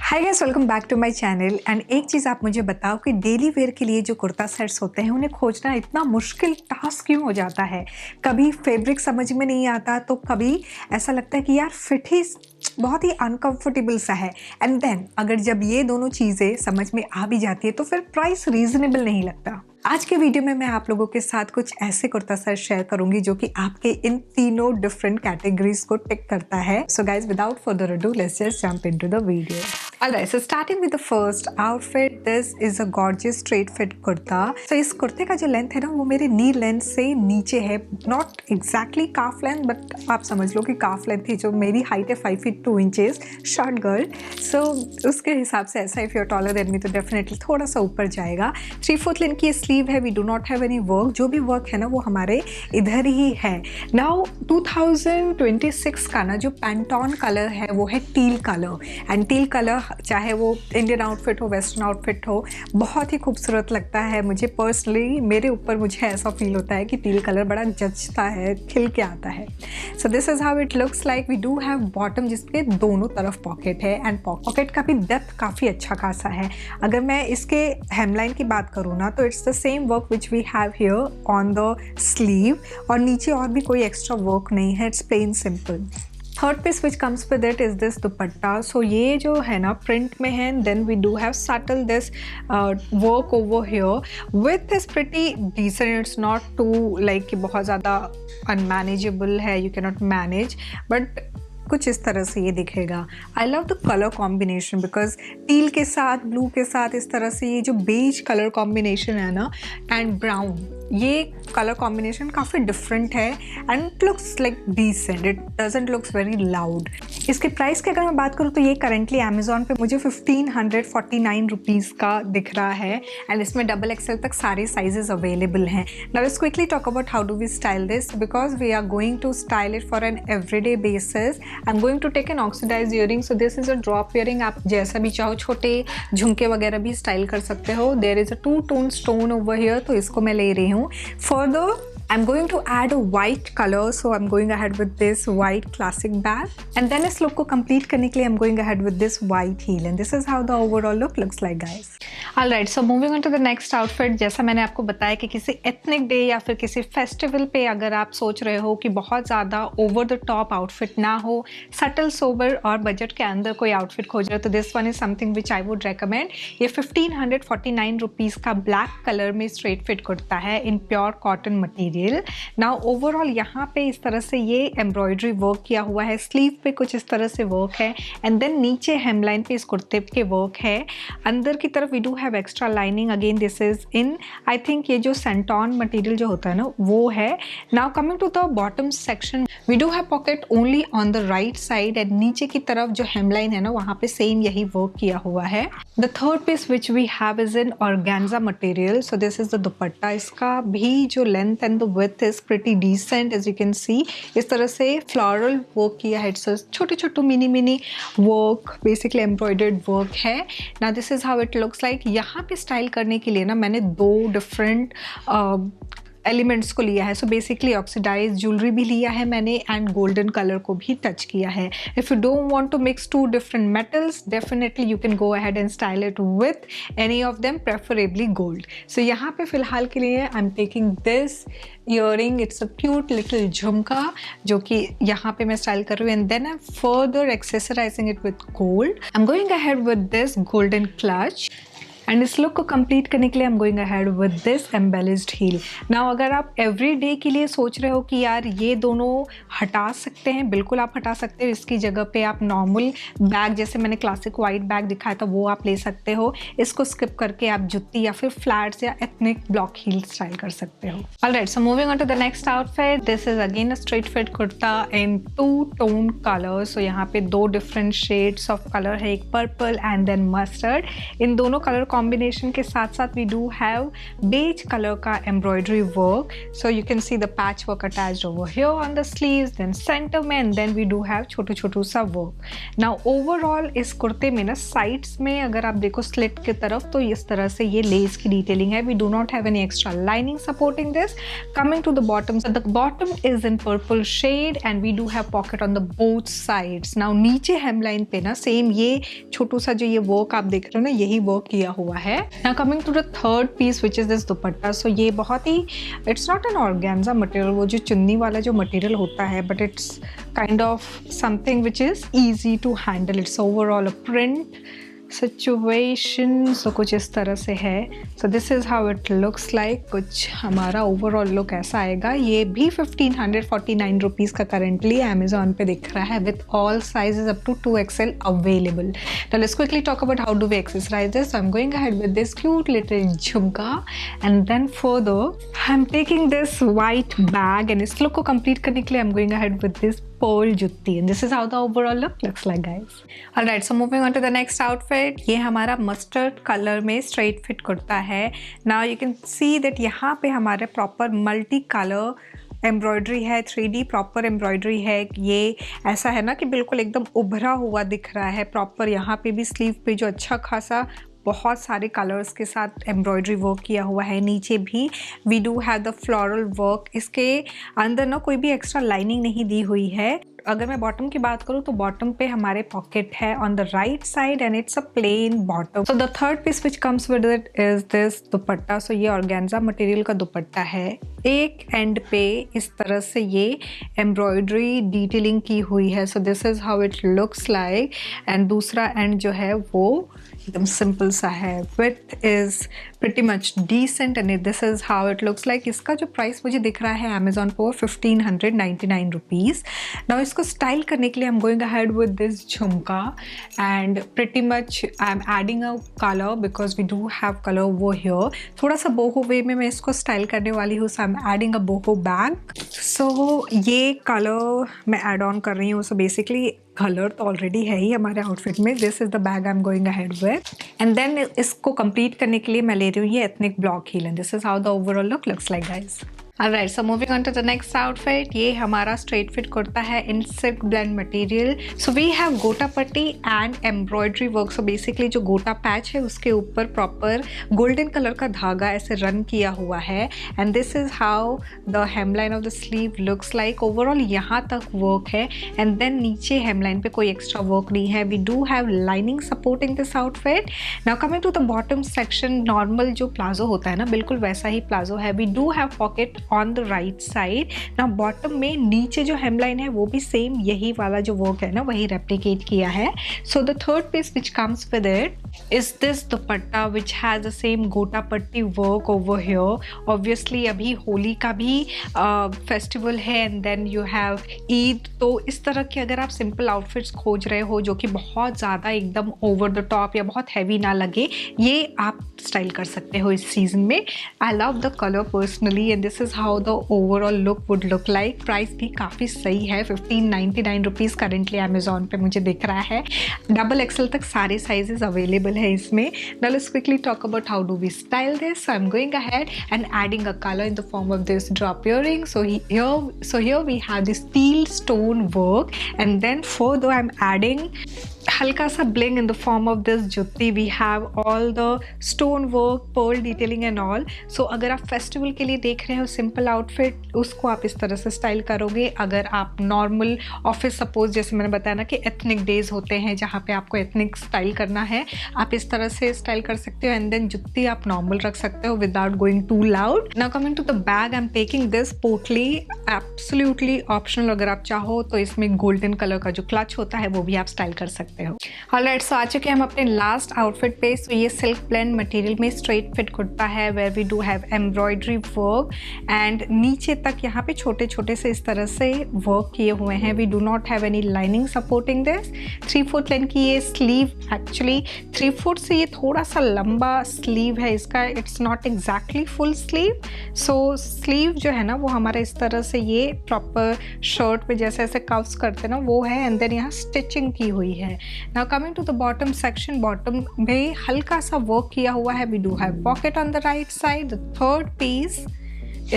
Hi guys, welcome back to my channel. And एक चीज़ आप मुझे बताओ कि डेली वेयर के लिए जो कुर्ता सेट्स होते हैं उन्हें खोजना इतना मुश्किल टास्क क्यों हो जाता है। कभी फैब्रिक समझ में नहीं आता तो कभी ऐसा लगता है कि यार फिट ही बहुत ही अनकंफर्टेबल सा है। एंड देन अगर जब ये दोनों चीज़ें समझ में आ भी जाती है तो फिर प्राइस रीजनेबल नहीं लगता। आज के वीडियो में मैं आप लोगों के साथ कुछ ऐसे कुर्ता सेट शेयर करूंगी जो कि आपके इन तीनों डिफरेंट कैटेगरीज को टिक करता है। So guys, without further ado, let's just jump into the video. Alright, so starting with the first outfit, this is a gorgeous straight fit kurta. So इस कुर्ते का जो लेंथ है ना वो मेरे नी लेंथ से नीचे है, not exactly calf length but आप समझ लो कि काफ लेंथ थी। जो मेरी हाइट है 5 feet 2 inches, short girl. So उसके हिसाब से ऐसा if you are taller than me तो डेफिनेटली थोड़ा सा ऊपर जाएगा। 3/4 लेंथ की स्लीव है। We do not have any work. जो भी वर्क है ना वो हमारे इधर ही है। नाउ 2026 का ना जो पैंटॉन कलर है वो है teal colour. And teal colour चाहे वो इंडियन आउटफिट हो, वेस्टर्न आउटफिट हो, बहुत ही खूबसूरत लगता है मुझे पर्सनली। मेरे ऊपर मुझे ऐसा फील होता है कि टील कलर बड़ा जचता है, खिल के आता है। So this is how it looks like. We do have bottom जिसके दोनों तरफ पॉकेट है एंड पॉकेट का भी डेप्थ काफ़ी अच्छा खासा है। अगर मैं इसके हेमलाइन की बात करूँ ना तो it's the same work which we have here on the sleeve, और नीचे और भी कोई एक्स्ट्रा वर्क नहीं है। It's plain simple. Third piece which comes with it is this dupatta. So ये जो है ना प्रिंट में है। Then we do have subtle this work over here with is pretty decent. It's not too like कि बहुत ज़्यादा अनमैनेजेबल है, you can not manage, but कुछ इस तरह से ये दिखेगा। I love the colour combination because teal के साथ ब्लू के साथ इस तरह से ये जो बेज कलर कॉम्बिनेशन है ना एंड ब्राउन, ये कलर कॉम्बिनेशन काफ़ी डिफरेंट है and it looks like decent. It doesn't looks very loud. इसके प्राइस की अगर मैं बात करूँ तो ये करेंटली अमेजोन पे मुझे 1549 रुपीज़ का दिख रहा है एंड इसमें XXL तक सारे साइजेस अवेलेबल हैं। Now let's quickly talk about how do we style this because we are going to style it for an everyday basis. I am going to take an oxidise earring. So this is a drop earring. आप जैसा भी चाहो छोटे झुमके वगैरह भी style कर सकते हो। There is a 2-tone stone over here, तो इसको मैं ले रही हूँ। Further, I'm going to add a white color, so I'm going ahead with this white classic bag, and then इस look को complete करने के लिए I'm going ahead with this white heel, and this is how the overall look looks like, guys. Alright, so moving on to the next outfit. जैसा मैंने आपको बताया कि किसी एथनिक डे या फिर किसी फेस्टिवल पे अगर आप सोच रहे हो कि बहुत ज़्यादा ओवर द टॉप आउटफिट ना हो, सटल सोबर और बजट के अंदर कोई आउटफिट खोज रहे हो तो this one is something which I would recommend. ये 1549 रुपीज़ का ब्लैक कलर में स्ट्रेट फिट कुर्ता है in pure cotton material. Now overall यहाँ पे इस तरह से ये एम्ब्रॉयडरी वर्क किया हुआ है, स्लीव पे कुछ इस तरह से वर्क है एंड देन नीचे हेमलाइन पे इस कुर्ते के वर्क है। अंदर की तरफ we do have extra lining. Again this is in, I think ये जो सेंटॉन मटेरियल जो होता है ना वो है। Now coming to the bottom section, we do have pocket only on the right side and नीचे की तरफ जो हेमलाइन है ना वहाँ पे सेम यही वर्क किया हुआ है। The third piece which we have is in organza material. So this is the dupatta. इसका भी जो length and the width is pretty decent as you can see. इस तरह से फ्लोरल वर्क किया है। इट्स छोटे छोटे mini work, basically embroidered work है। ना this is how it looks like. यहाँ पे स्टाइल करने के लिए ना मैंने 2 डिफरेंट एलिमेंट्स को लिया है। सो बेसिकली ऑक्सीडाइज ज्वेलरी भी लिया है मैंने एंड गोल्डन कलर को भी टच किया है। If you don't want to mix 2 different metals definitely you can go ahead and style it with any of them, preferably gold. So यहाँ पे फिलहाल के लिए I am taking this earring. It's a cute little jhumka जो कि यहाँ पे मैं स्टाइल कर रही हूँ and then I am further accessorising it with gold. I am going ahead with this golden clutch and इस लुक को कंप्लीट करने के लिए I am going ahead with this embellished heel. Now अगर आप एवरी डे के लिए सोच रहे हो कि यार ये दोनों हटा सकते हैं, बिल्कुल आप हटा सकते हो। इसकी जगह पे आप नॉर्मल बैग, जैसे मैंने क्लासिक वाइट बैग दिखाया था वो आप ले सकते हो। इसको स्किप करके आप जुत्ती या फिर फ्लैट्स या एथनिक ब्लॉक हील स्टाइल कर सकते हो। Alright, so moving on to the next outfit. This is again a straight fit kurta in 2-tone colour. So यहाँ पे 2 डिफरेंट शेड्स ऑफ कलर है, एक पर्पल एंड देन मस्टर्ड। इन दोनों कलर कॉम्बिनेशन के साथ साथ we do have beige colour का embroidery work. So you can see the patch work attached over here on the sleeves, then centre में, and then we do have छोटू छोटू सा work. Now overall इस कुर्ते में ना साइड्स में अगर आप देखो स्लिट की तरफ तो इस तरह से ये लेस की डिटेलिंग है. We do not have any extra lining supporting this. Coming to the bottom, the bottom is in purple shade and we do have pocket on the both sides. Now नीचे hemline पे ना same ये छोटू सा जो ये work आप देख रहे हो ना, यही वर्क किया हुआ है. Now coming to the third piece which is this dupatta. So ये बहुत ही, it's not an organza material, वो जो चुन्नी वाला जो मटेरियल होता है, but it's kind of something which is easy to handle. It's overall a print situation. So कुछ इस तरह से है. So this is how it looks like. कुछ हमारा ओवरऑल लुक ऐसा आएगा. ये भी 1549 रुपीज़ का करेंटली अमेजोन पे दिख रहा है with all sizes up to 2XL available. Now let's quickly talk about how do we accessorise this. I am going ahead with this cute little jhumka and then further I am taking this white bag and इस look को complete करने के लिए I am going ahead with this pearl jutti. And this is how the overall look looks like, guys. Alright, so moving on to the next outfit. ये हमारा mustard colour में straight fit kurta है. Now you can see that यहाँ पे हमारे proper multi colour embroidery है, 3D proper embroidery है. ये ऐसा है ना कि बिल्कुल एकदम उभरा हुआ दिख रहा है. प्रॉपर यहाँ पे भी स्लीव पे जो अच्छा खासा बहुत सारे कलर्स के साथ एम्ब्रॉयडरी वर्क किया हुआ है. नीचे भी we do have the floral work. इसके अंदर ना कोई भी एक्स्ट्रा लाइनिंग नहीं दी हुई है. अगर मैं बॉटम की बात करूँ तो बॉटम पे हमारे पॉकेट है on the right side and it's a plain bottom. So the third piece which comes with it is this dupatta. So ये ऑर्गेन्जा मटेरियल का दुपट्टा है. एक एंड पे इस तरह से ये एम्ब्रॉयडरी डिटेलिंग की हुई है. So this is how it looks like. And दूसरा एंड जो है वो एकदम सिंपल सा है. With is pretty much decent and this is how it looks like. इसका जो प्राइस मुझे दिख रहा है अमेजोन पर 1599 रुपीज़. नाउ इसको स्टाइल करने के लिए I am going ahead with this jhumka and pretty much I am adding a colour because we do have colour वो हियर. थोड़ा सा बोहो वे में मैं इसको स्टाइल करने वाली हूँ. So I am adding a boho bag. So ये कलर मैं एड ऑन कर रही हूँ. सो बेसिकली कलर तो ऑलरेडी है ही हमारे आउटफिट में. This is the bag I am going ahead with and then इसको कंप्लीट करने के लिए मैं ले रही हूँ ये ethnic block heel and this is how the overall look looks like, guys. Alright, so moving on to the next outfit. ये हमारा straight fit कुर्ता है in silk blend material. So we have गोटा पट्टी and embroidery work. So basically जो गोटा patch है उसके ऊपर proper golden color का धागा ऐसे रन किया हुआ है. And this is how the hemline of the sleeve looks like. Overall यहाँ तक work है and then नीचे hemline पे कोई extra work नहीं है. We do have lining supporting this outfit. Now coming to the bottom section, normal जो palazzo होता है ना बिल्कुल वैसा ही प्लाजो है. We do have pocket on the right side. ना बॉटम में नीचे जो हेमलाइन है वो भी सेम यही वाला जो वर्क है ना वही रेप्लिकेट किया है. So the third piece which comes with it is this dupatta which has the same gota patti work over here. Obviously अभी होली का भी फेस्टिवल है and then you have Eid. तो इस तरह के अगर आप सिंपल आउटफिट्स खोज रहे हो जो कि बहुत ज़्यादा एकदम ओवर द टॉप या बहुत हैवी ना लगे, ये आप स्टाइल कर सकते हो इस सीजन में. आई love the colour personally and this is how the overall look would look like. Price भी काफ़ी सही है. 1599 रुपीज़ करेंटली अमेजोन पे मुझे दिख रहा है. XXL तक सारे साइजेस अवेलेबल है इसमें. Now let's quickly talk about how do we style this. So I am going ahead and adding a colour in the form of this drop earring. So here we have this steel stone work and then further I am adding हल्का सा bling in the form of this jutti. We have all the stone work, pearl detailing and all. So अगर आप festival के लिए देख रहे हो simple outfit, उसको आप इस तरह से स्टाइल करोगे. अगर आप नॉर्मल ऑफिस सपोज जैसे मैंने बताया ना कि एथनिक डेज होते हैं जहाँ पे आपको एथनिक स्टाइल करना है, आप इस तरह से स्टाइल कर सकते हो. एंड देन जुत्ती आप नॉर्मल रख सकते हो without going too loud. Now coming to the bag, I am taking this potli. Absolutely optional. अगर आप चाहो तो इसमें गोल्डन कलर का जो क्लच होता है वो भी आप स्टाइल कर सकते हो. ऑलराइट, सो आ चुके हैं हम अपने लास्ट आउटफिट पे. सो ये सिल्क ब्लेंड मटेरियल में स्ट्रेट फिट कुर्ता है where we do have embroidery work and नीचे तक यहाँ पे छोटे छोटे से इस तरह से वर्क किए हुए हैं. We do not have any lining supporting this. 3/4 length की ये स्लीव, एक्चुअली 3/4 से ये थोड़ा सा लंबा स्लीव है इसका. It's not exactly full sleeve. So sleeve जो है ना वो हमारा इस तरह से ये प्रॉपर शर्ट पे जैसे ऐसे कव्स करते हैं ना वो है. एंड देन यहाँ स्टिचिंग की हुई है. Now coming to the bottom section, bottom में हल्का सा वर्क किया हुआ है. We do have pocket on the right side. The third piece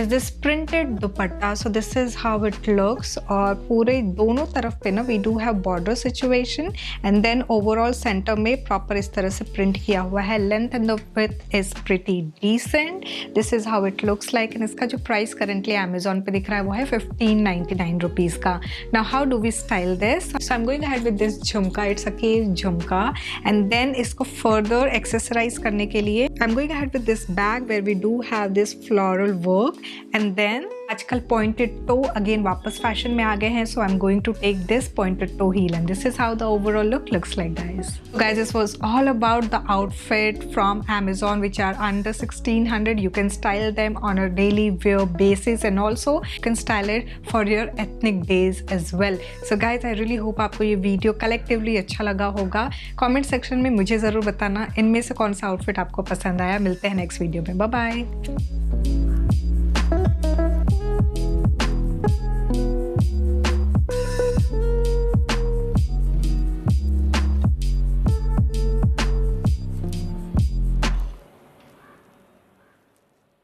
is this printed dupatta, so this is how it looks. और पूरे दोनों तरफ पे ना we do have border situation and then overall center में proper इस तरह से print किया हुआ है. Length and the width is pretty decent. This is how it looks like and इसका जो price currently Amazon पे दिख रहा है वो है 1599 rupees का. Now how do we style this? So I'm going ahead with this झुमका. It's a case झुमका and then इसको further accessorize करने के लिए I'm going ahead with this bag where we do have this floral work. And then आजकल pointed toe again वापस fashion में आ गए हैं, so I'm going to take this pointed toe heel and this is how the overall look looks like, guys. So guys, this was all about the outfit from Amazon which are under 1600. You can style them on a daily wear basis and also you can style it for your ethnic days as well. So guys, I really hope आपको ये video collectively अच्छा लगा होगा. Comment section में मुझे ज़रूर बताना इनमें से कौन सा outfit आपको पसंद आया. मिलते हैं next वीडियो में. Bye bye.